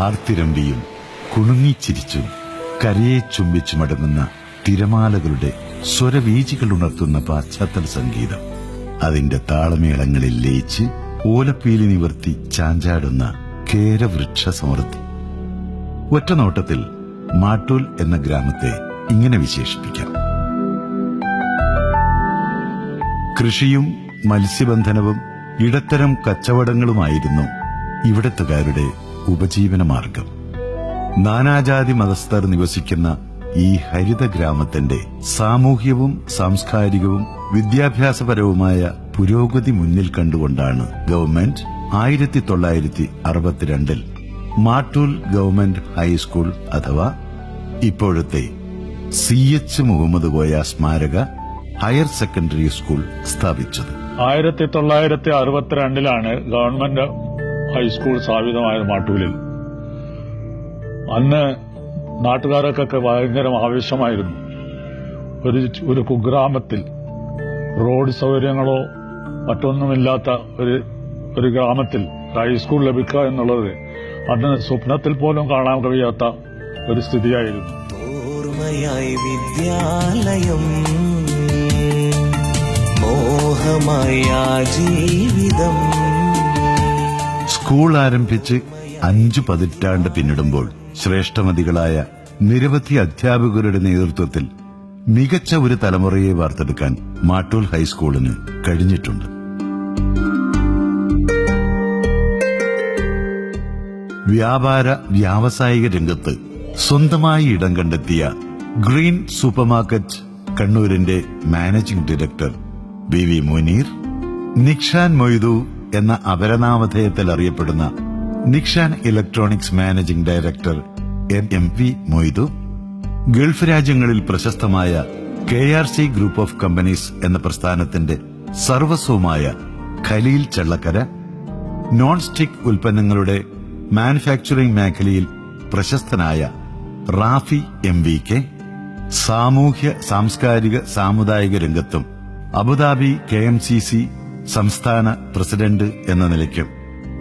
ആർത്തിരമ്പിയും കുണുങ്ങിച്ചിരിച്ചും കരയെ ചുംബിച്ചുമടങ്ങുന്ന തിരമാലകളുടെ സ്വരവീചികൾ ഉണർത്തുന്ന പാശ്ചാത്തല സംഗീതം, അതിന്റെ താളമേളങ്ങളിൽ ലയിച്ച് ഓലപ്പീലി നിവർത്തി ചാഞ്ചാടുന്ന കേരവൃക്ഷ സമൃദ്ധി. ഒറ്റനോട്ടത്തിൽ മാട്ടൂൽ എന്ന ഗ്രാമത്തെ ഇങ്ങനെ വിശേഷിപ്പിക്കാം: കൃഷിയും മത്സ്യബന്ധനവും ഇടത്തരം കച്ചവടങ്ങളുമായിരുന്നു ഇവിടത്തുകാരുടെ ഉപജീവനമാർഗം. നാനാജാതി മതസ്ഥർ നിവസിക്കുന്ന ഈ ഹരിത ഗ്രാമത്തിന്റെ സാമൂഹ്യവും സാംസ്കാരികവും വിദ്യാഭ്യാസപരവുമായ പുരോഗതി മുന്നിൽ കണ്ടുകൊണ്ടാണ് ഗവൺമെന്റ് 1962 മാട്ടൂൽ ഗവൺമെന്റ് ഹൈസ്കൂൾ അഥവാ ഇപ്പോഴത്തെ CH മുഹമ്മദ് കോയ സ്മാരക ഹയർ സെക്കൻഡറി സ്കൂൾ സ്ഥാപിച്ചത്. 1962 ഗവൺമെന്റ് ഹൈസ്കൂൾ സ്ഥാപിതമായത് മാട്ടൂലിൽ. അന്ന് നാട്ടുകാർക്കൊക്കെ ഭയങ്കര ആവേശമായിരുന്നു. ഒരു കുഗ്രാമത്തിൽ റോഡ് സൗകര്യങ്ങളോ മറ്റൊന്നുമില്ലാത്ത ഒരു ഗ്രാമത്തിൽ ഹൈസ്കൂൾ ലഭിക്കുക എന്നുള്ളത് അന്ന് സ്വപ്നത്തിൽ പോലും കാണാൻ കഴിയാത്ത ഒരു സ്ഥിതിയായിരുന്നു. ഓർമ്മയായി വിദ്യാലയം, മോഹമായ ജീവിതം. സ്കൂൾ ആരംഭിച്ച് 5 പതിറ്റാണ്ട് പിന്നിടുമ്പോൾ ശ്രേഷ്ഠമതികളായ നിരവധി അധ്യാപകരുടെ നേതൃത്വത്തിൽ മികച്ച ഒരു തലമുറയെ വാർത്തെടുക്കാൻ മാട്ടൂൽ ഹൈസ്കൂളിന് കഴിഞ്ഞിട്ടുണ്ട്. വ്യാപാര വ്യാവസായിക രംഗത്ത് സ്വന്തമായി ഇടം കണ്ടെത്തിയ ഗ്രീൻ സൂപ്പർമാർക്കറ്റ് കണ്ണൂരിന്റെ managing director BV Muneer, Nikshan Moidu എന്ന അപരനാമധേയത്തിൽ അറിയപ്പെടുന്ന Nikshan electronics managing director MV Moidu, Gulf രാജ്യങ്ങളിൽ പ്രശസ്തമായ KRC ഗ്രൂപ്പ് ഓഫ് കമ്പനീസ് എന്ന പ്രസ്ഥാനത്തിന്റെ സർവസ്വമായ ഖലീൽ ചള്ളക്കര, നോൺ സ്റ്റിക് ഉൽപ്പന്നങ്ങളുടെ മാനുഫാക്ചറിംഗ് മേഖലയിൽ പ്രശസ്തനായ റാഫി MVK, സാമൂഹ്യ സാംസ്കാരിക സാമുദായിക രംഗത്തും അബുദാബി KMCC സംസ്ഥാന പ്രസിഡന്റ് എന്ന നിലയ്ക്കും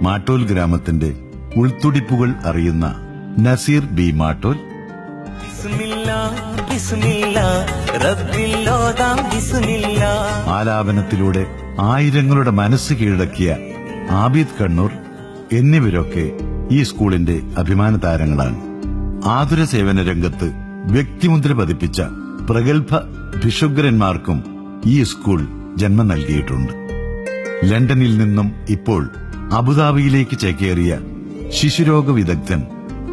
മാട്ടൂൽ ഗ്രാമത്തിന്റെ ഉൾത്തുടിപ്പുകൾ അറിയുന്ന നസീർ B മാട്ടൂൽ, ആലാപനത്തിലൂടെ ആയിരങ്ങളുടെ മനസ്സ് കീഴടക്കിയ ആബിദ് കണ്ണൂർ എന്നിവരൊക്കെ ഈ സ്കൂളിന്റെ അഭിമാന താരങ്ങളാണ്. ആതുര സേവന രംഗത്ത് വ്യക്തിമുദ്ര പതിപ്പിച്ച പ്രഗത്ഭ ഭിഷുഗ്രന്മാർക്കും ഈ സ്കൂൾ ജന്മം നൽകിയിട്ടുണ്ട്. ലണ്ടനിൽ നിന്നും ഇപ്പോൾ അബുദാബിയിലേക്ക് ചേക്കേറിയ ശിശുരോഗ വിദഗ്ധൻ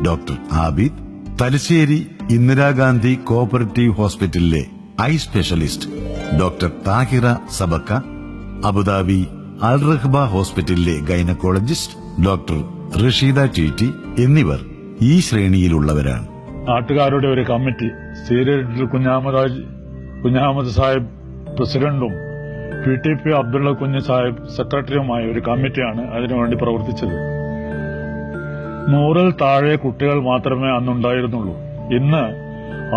ഡോക്ടർ ആബിദ്, തലശ്ശേരി ഇന്ദിരാഗാന്ധി കോഓപ്പറേറ്റീവ് ഹോസ്പിറ്റലിലെ eye specialist doctor Thahira Sabakka, Abu Dhabi Al Rahba ഹോസ്പിറ്റലിലെ ഗൈനക്കോളജിസ്റ്റ് ഡോക്ടർ റഷീദ TT എന്നിവർ ഈ ശ്രേണിയിലുള്ളവരാണ്. നാട്ടുകാരുടെ ഒരു കമ്മിറ്റി, സീരിയൽ കുഞ്ഞാമത് സാഹിബ് പ്രസിഡന്റും PTP അബ്ദുള്ള കുഞ്ഞ് സാഹിബ് സെക്രട്ടറിയുമായ ഒരു കമ്മിറ്റിയാണ് അതിനുവേണ്ടി പ്രവർത്തിച്ചത്. 100-ൽ താഴെ കുട്ടികൾ മാത്രമേ അന്നുണ്ടായിരുന്നുള്ളൂ. ഇന്ന്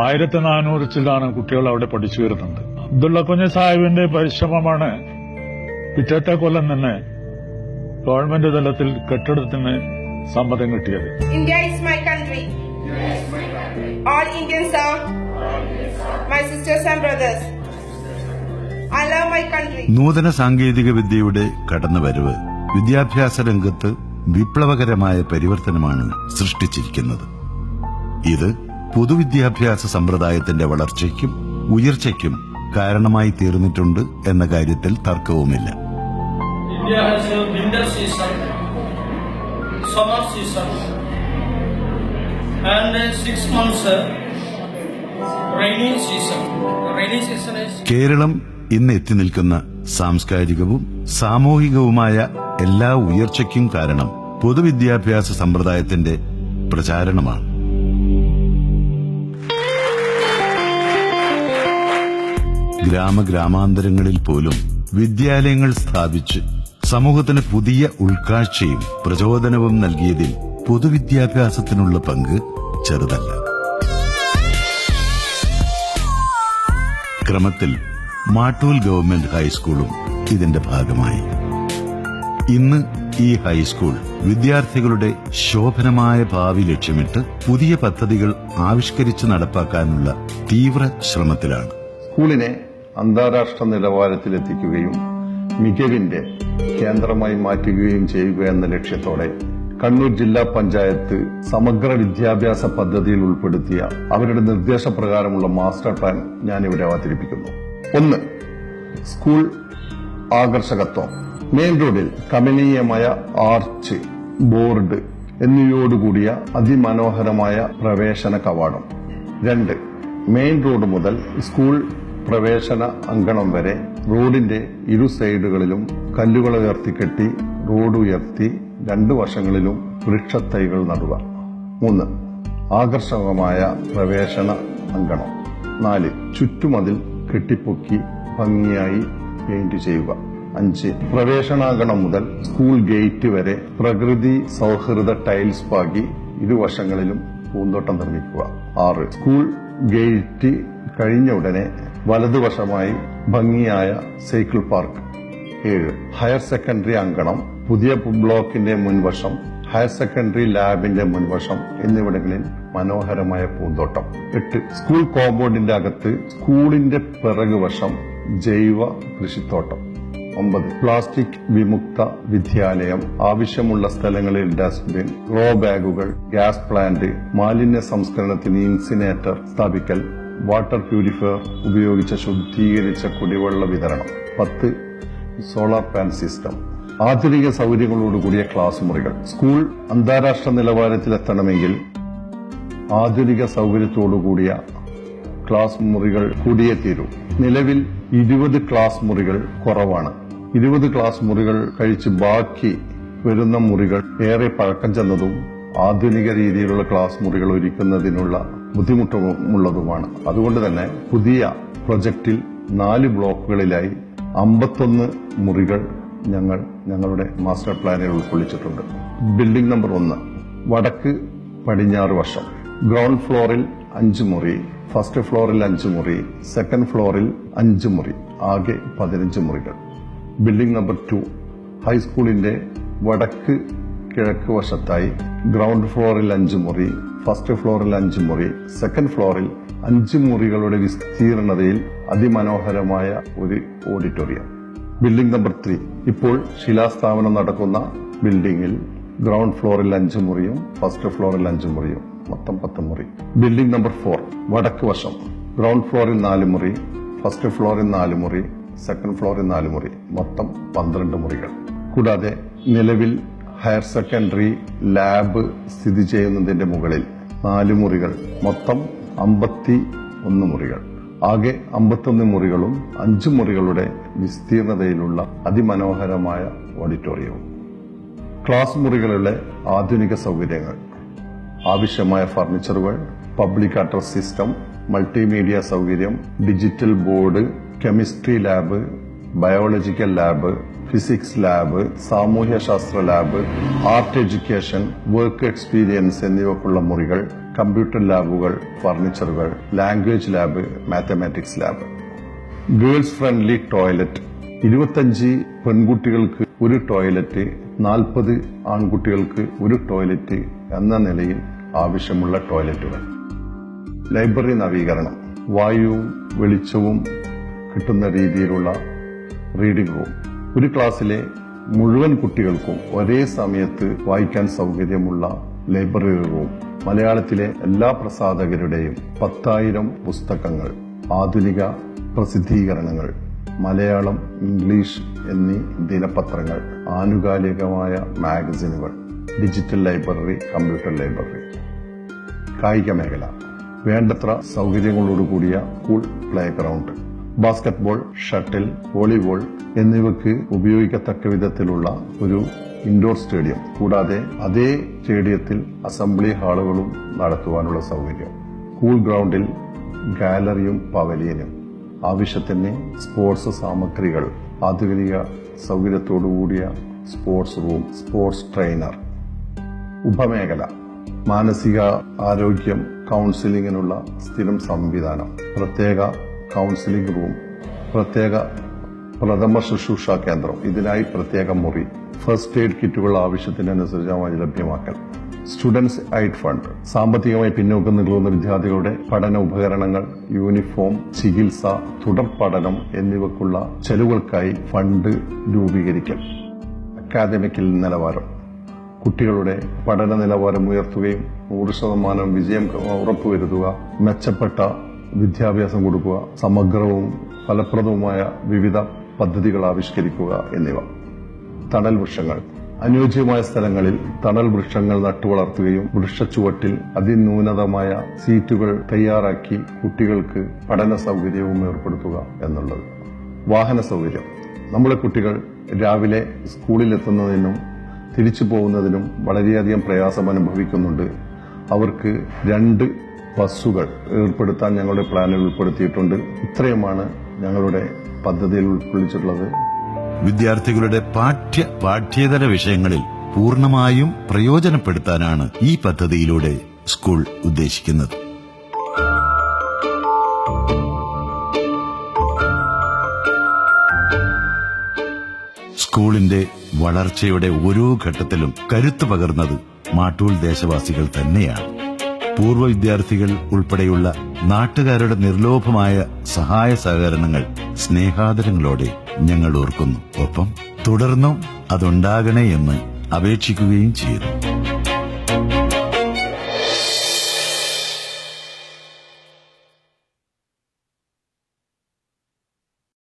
1400 ചില്ലാണ് കുട്ടികൾ അവിടെ പഠിച്ചു വരുന്നുണ്ട്. അബ്ദുള്ള കുഞ്ഞ് സാഹിബിന്റെ പരിശ്രമമാണ് പിറ്റത്തെ കൊല്ലം തന്നെ ഗവൺമെന്റ് തലത്തിൽ കെട്ടിടത്തിന് സമ്മതം കിട്ടിയത്. India is my country. All Indians are my sisters and brothers. I love my country. നൂതന സാങ്കേതിക വിദ്യയുടെ കടന്നുവരവ് വിദ്യാഭ്യാസ രംഗത്ത് വിപ്ലവകരമായ പരിവർത്തനമാണ് സൃഷ്ടിച്ചിരിക്കുന്നത്. ഇത് പൊതുവിദ്യാഭ്യാസ സമ്പ്രദായത്തിന്റെ വളർച്ചയ്ക്കും ഉയർച്ചയ്ക്കും കാരണമായി തീർന്നിട്ടുണ്ട് എന്ന കാര്യത്തിൽ തർക്കവുമില്ല. India has a winter season, summer season, and 6 months rainy season. Rainy season is Keralam ഇന്ന് എത്തി നിൽക്കുന്ന സാംസ്കാരികവും സാമൂഹികവുമായ എല്ലാ ഉയർച്ചയ്ക്കും കാരണം പൊതുവിദ്യാഭ്യാസ സമ്പ്രദായത്തിന്റെ പ്രചാരണമാണ്. ഗ്രാമാന്തരങ്ങളിൽ പോലും വിദ്യാലയങ്ങൾ സ്ഥാപിച്ച് സമൂഹത്തിന് പുതിയ ഉൾക്കാഴ്ചയും പ്രചോദനവും നൽകിയതിൽ പൊതുവിദ്യാഭ്യാസത്തിനുള്ള പങ്ക് ചെറുതല്ല. ക്രമത്തിൽ മാട്ടൂൽ ഗവൺമെന്റ് ഹൈസ്കൂളും ഇതിന്റെ ഭാഗമായി. ഇന്ന് ഈ ഹൈസ്കൂൾ വിദ്യാർത്ഥികളുടെ ശോഭനമായ ഭാവി ലക്ഷ്യമിട്ട് പുതിയ പദ്ധതികൾ ആവിഷ്കരിച്ച് നടപ്പാക്കാനുള്ള തീവ്ര ശ്രമത്തിലാണ്. സ്കൂളിനെ അന്താരാഷ്ട്ര നിലവാരത്തിലെത്തിക്കുകയും മികവിന്റെ കേന്ദ്രമായി മാറ്റുകയും ചെയ്യുക എന്ന ലക്ഷ്യത്തോടെ കണ്ണൂർ ജില്ലാ പഞ്ചായത്ത് സമഗ്ര വിദ്യാഭ്യാസ പദ്ധതിയിൽ ഉൾപ്പെടുത്തിയ അവരുടെ നിർദ്ദേശപ്രകാരമുള്ള മാസ്റ്റർ പ്ലാൻ ഞാനിവിടെ അവതരിപ്പിക്കുന്നു. 1. സ്കൂൾ ആകർഷകത്വം. മെയിൻ റോഡിൽ കമനീയമായ ആർച്ച്, ബോർഡ് എന്നിവയോടുകൂടിയ അതിമനോഹരമായ പ്രവേശന കവാടം. 2. മെയിൻ റോഡ് മുതൽ സ്കൂൾ പ്രവേശന അങ്കണം വരെ റോഡിന്റെ ഇരു സൈഡുകളിലും കല്ലുകൾ ഉയർത്തിക്കെട്ടി റോഡ് ഉയർത്തി 2 വശങ്ങളിലും വൃക്ഷത്തൈകൾ നടുക. 3. ആകർഷകമായ പ്രവേശന അങ്കണം. 4. ചുറ്റുമതിൽ കെട്ടിപ്പൊക്കി ഭംഗിയായി പെയിന്റ് ചെയ്യുക. 5. പ്രവേശനാങ്കണം മുതൽ സ്കൂൾ ഗേറ്റ് വരെ പ്രകൃതി സൗഹൃദ ടൈൽസ് പാകി ഇരുവശങ്ങളിലും പൂന്തോട്ടം നിർമ്മിക്കുക. 6. സ്കൂൾ ഗേറ്റ് കഴിഞ്ഞ ഉടനെ വലതുവശമായി ഭംഗിയായ സൈക്കിൾ പാർക്ക്. 7. ഹയർ സെക്കൻഡറി അങ്കണം, പുതിയ ബ്ലോക്കിന്റെ മുൻവശം, ഹയർ സെക്കൻഡറി ലാബിന്റെ മുൻവശം എന്നിവിടങ്ങളിൽ മനോഹരമായ പൂന്തോട്ടം. 8. സ്കൂൾ കോമ്പൗണ്ടിന്റെ അകത്ത് സ്കൂളിന്റെ പിറകുവശം ജൈവ കൃഷിത്തോട്ടം. 9. പ്ലാസ്റ്റിക് വിമുക്ത വിദ്യാലയം, ആവശ്യമുള്ള സ്ഥലങ്ങളിൽ ഡസ്റ്റ്ബിൻ, റോ ബാഗുകൾ, ഗ്യാസ് പ്ലാന്റ്, മാലിന്യ സംസ്കരണത്തിന് ഇൻസിനേറ്റർ സ്ഥാപിക്കൽ, വാട്ടർ പ്യൂരിഫയർ ഉപയോഗിച്ച ശുദ്ധീകരിച്ച കുടിവെള്ള വിതരണം. 10. സോളാർ പാനൽ സിസ്റ്റം, ആധുനിക സൗകര്യങ്ങളോടുകൂടിയ ക്ലാസ് മുറികൾ. സ്കൂൾ അന്താരാഷ്ട്ര നിലവാരത്തിലെത്തണമെങ്കിൽ ആധുനിക സൗകര്യത്തോടുകൂടിയ ക്ലാസ് മുറികൾ കൂടിയേ തീരൂ. നിലവിൽ 20 ക്ലാസ് മുറികൾ കുറവാണ്. 20 ക്ലാസ് മുറികൾ കഴിച്ച് ബാക്കി വരുന്ന മുറികൾ ഏറെ പഴക്കം ചെന്നതും ആധുനിക രീതിയിലുള്ള ക്ലാസ് മുറികൾ ഒരുക്കുന്നതിനുള്ള ബുദ്ധിമുട്ടുമുള്ളതുമാണ്. അതുകൊണ്ട് തന്നെ പുതിയ പ്രൊജക്റ്റിൽ 4 ബ്ലോക്കുകളിലായി 51 മുറികൾ ഞങ്ങളുടെ മാസ്റ്റർ പ്ലാനിൽ ഉൾക്കൊള്ളിച്ചിട്ടുണ്ട്. ബിൽഡിംഗ് നമ്പർ 1 വടക്ക് പടിഞ്ഞാറ് വശം. ഗ്രൗണ്ട് ഫ്ലോറിൽ 5 മുറി, ഫസ്റ്റ് ഫ്ലോറിൽ 5 മുറി, സെക്കൻഡ് ഫ്ലോറിൽ 5 മുറി, ആകെ 15 മുറികൾ. ബിൽഡിംഗ് നമ്പർ 2 ഹൈസ്കൂളിന്റെ വടക്ക് കിഴക്ക് വശത്തായി ഗ്രൗണ്ട് ഫ്ലോറിൽ 5 മുറി, ഫസ്റ്റ് ഫ്ലോറിൽ 5 മുറി, സെക്കൻഡ് ഫ്ലോറിൽ 5 മുറികളുടെ വിസ്തീർണതയിൽ അതിമനോഹരമായ ഒരു ഓഡിറ്റോറിയം. ബിൽഡിംഗ് നമ്പർ 3 ഇപ്പോൾ ശിലാസ്ഥാപനം നടക്കുന്ന ബിൽഡിംഗിൽ ഗ്രൗണ്ട് ഫ്ലോറിൽ 5 മുറിയും ഫസ്റ്റ് ഫ്ലോറിൽ 5 മുറിയും, മൊത്തം 10 മുറി. ബിൽഡിംഗ് നമ്പർ 4 വടക്ക് വശം. ഗ്രൗണ്ട് ഫ്ലോറിൽ 4 മുറി, ഫസ്റ്റ് ഫ്ലോറിൽ 4 മുറി, സെക്കൻഡ് ഫ്ലോറിൽ 4 മുറി, മൊത്തം 12 മുറികൾ. കൂടാതെ നിലവിൽ ഹയർ സെക്കൻഡറി ലാബ് സ്ഥിതി ചെയ്യുന്നതിന്റെ മുകളിൽ 4 മുറികൾ, മൊത്തം 51 മുറികൾ. ആകെ 51 മുറികളും 5 മുറികളുടെ വിസ്തീർണതയിലുള്ള അതിമനോഹരമായ ഓഡിറ്റോറിയവും. ക്ലാസ് മുറികളുടെ ആധുനിക സൗകര്യങ്ങൾ, ആവശ്യമായ ഫർണിച്ചറുകൾ, പബ്ലിക് അഡ്രസ് സിസ്റ്റം, മൾട്ടിമീഡിയ സൗകര്യം, digital board, chemistry lab, biological lab, physics lab, സാമൂഹ്യശാസ്ത്ര lab, art education, work experience എന്നിവക്കുള്ള മുറികൾ, കമ്പ്യൂട്ടർ ലാബുകൾ, ഫർണിച്ചറുകൾ, language lab, mathematics lab. Girls friendly toilet, 25 പെൺകുട്ടികൾക്ക് ഒരു ടോയ്ലറ്റ്, 40 ആൺകുട്ടികൾക്ക് ഒരു ടോയ്ലറ്റ് എന്ന നിലയിൽ ആവശ്യമുള്ള ടോയ്ലറ്റുകൾ. ലൈബ്രറി നവീകരണം, വായുവും വെളിച്ചവും കിട്ടുന്ന രീതിയിലുള്ള റീഡിംഗ് റൂം. ഒരു ക്ലാസ്സിലെ മുഴുവൻ കുട്ടികൾക്കും ഒരേ സമയത്ത് വായിക്കാൻ സൗകര്യമുള്ള ലൈബ്രറി റൂം. മലയാളത്തിലെ എല്ലാ പ്രസാധകരുടെയും 10,000 പുസ്തകങ്ങൾ, ആധുനിക പ്രസിദ്ധീകരണങ്ങൾ, മലയാളം, ഇംഗ്ലീഷ് എന്നീ ദിനപത്രങ്ങൾ, ആനുകാലികമായ മാഗസിനുകൾ, ഡിജിറ്റൽ ലൈബ്രറി, കമ്പ്യൂട്ടർ ലൈബ്രറി. കായിക മേഖല, വേണ്ടത്ര സൗകര്യങ്ങളോടുകൂടിയ cool play ground, basketball, shuttle, volleyball എന്നിവയ്ക്ക് ഉപയോഗിക്കത്തക്ക വിധത്തിലുള്ള ഒരു ഇൻഡോർ സ്റ്റേഡിയം. കൂടാതെ അതേ സ്റ്റേഡിയത്തിൽ അസംബ്ലി ഹാളുകളും നടത്തുവാനുള്ള സൗകര്യം. കൂൾ ഗ്രൗണ്ടിൽ ഗാലറിയും പവലിയനും, ആവശ്യത്തിന് സ്പോർട്സ് സാമഗ്രികൾ, ആധുനിക സൗകര്യത്തോടുകൂടിയ സ്പോർട്സ് റൂം, സ്പോർട്സ് ട്രെയിനർ. ഉപമേഖല, മാനസിക ആരോഗ്യം, കൗൺസിലിങ്ങിനുള്ള സ്ഥിരം സംവിധാനം, പ്രത്യേക കൗൺസിലിംഗ് റൂം, പ്രത്യേക പ്രഥമ ശുശ്രൂഷ കേന്ദ്രം, ഇതിനായി പ്രത്യേക മുറി, ഫസ്റ്റ് എയ്ഡ് കിറ്റുകൾ ആവശ്യത്തിനനുസരിച്ച് ലഭ്യമാക്കൽ, സ്റ്റുഡൻസ് എയ്ഡ് ഫണ്ട്, സാമ്പത്തികമായി പിന്നോക്കം നിൽക്കുന്ന വിദ്യാർത്ഥികളുടെ പഠന ഉപകരണങ്ങൾ, യൂണിഫോം, ചികിത്സ, തുടർ പഠനം എന്നിവക്കുള്ള ചെലവുകൾക്കായി ഫണ്ട് രൂപീകരിക്കൽ, അക്കാദമിക് നിലവാരം, കുട്ടികളുടെ പഠന നിലവാരം ഉയർത്തുകയും 100% വിജയം ഉറപ്പുവരുത്തുക, മെച്ചപ്പെട്ട വിദ്യാഭ്യാസം കൊടുക്കുക, സമഗ്രവും ഫലപ്രദവുമായ വിവിധ പദ്ധതികൾ ആവിഷ്കരിക്കുക എന്നിവ. തണൽ വൃക്ഷങ്ങൾ, അനുയോജ്യമായ സ്ഥലങ്ങളിൽ തണൽ വൃക്ഷങ്ങൾ നട്ടുവളർത്തുകയും വൃക്ഷച്ചുവട്ടിൽ അതിന്യൂനതമായ സീറ്റുകൾ തയ്യാറാക്കി കുട്ടികൾക്ക് പഠന സൗകര്യവും ഏർപ്പെടുത്തുക എന്നുള്ളത്. വാഹന സൗകര്യം, നമ്മുടെ കുട്ടികൾ രാവിലെ സ്കൂളിലെത്തുന്നതിനും തിരിച്ചു പോകുന്നതിനും വളരെയധികം പ്രയാസം അനുഭവിക്കുന്നുണ്ട്. അവർക്ക് 2 ബസ്സുകൾ ഏർപ്പെടുത്താൻ ഞങ്ങളുടെ പ്ലാനിൽ ഉൾപ്പെടുത്തിയിട്ടുണ്ട്. ഇത്രയുമാണ് ഞങ്ങളുടെ പദ്ധതിയിൽ ഉൾക്കൊള്ളിച്ചിട്ടുള്ളത്. വിദ്യാർത്ഥികളുടെ പാഠ്യേതര വിഷയങ്ങളിൽ പൂർണ്ണമായും പ്രയോജനപ്പെടുത്താനാണ് ഈ പദ്ധതിയിലൂടെ സ്കൂൾ ഉദ്ദേശിക്കുന്നത്. സ്കൂളിന്റെ വളർച്ചയുടെ ഓരോ ഘട്ടത്തിലും കരുത്തു പകർന്നത് മാട്ടൂൽ ദേശവാസികൾ തന്നെയാണ്. പൂർവ്വ വിദ്യാർത്ഥികൾ ഉൾപ്പെടെയുള്ള നാട്ടുകാരുടെ നിർലോഭമായ സഹായ സഹകരണങ്ങൾ സ്നേഹാദരങ്ങളോടെ ഞങ്ങൾ ഓർക്കുന്നു. ഒപ്പം തുടർന്നും അതുണ്ടാകണേ എന്ന് അപേക്ഷിക്കുകയും ചെയ്യുന്നു.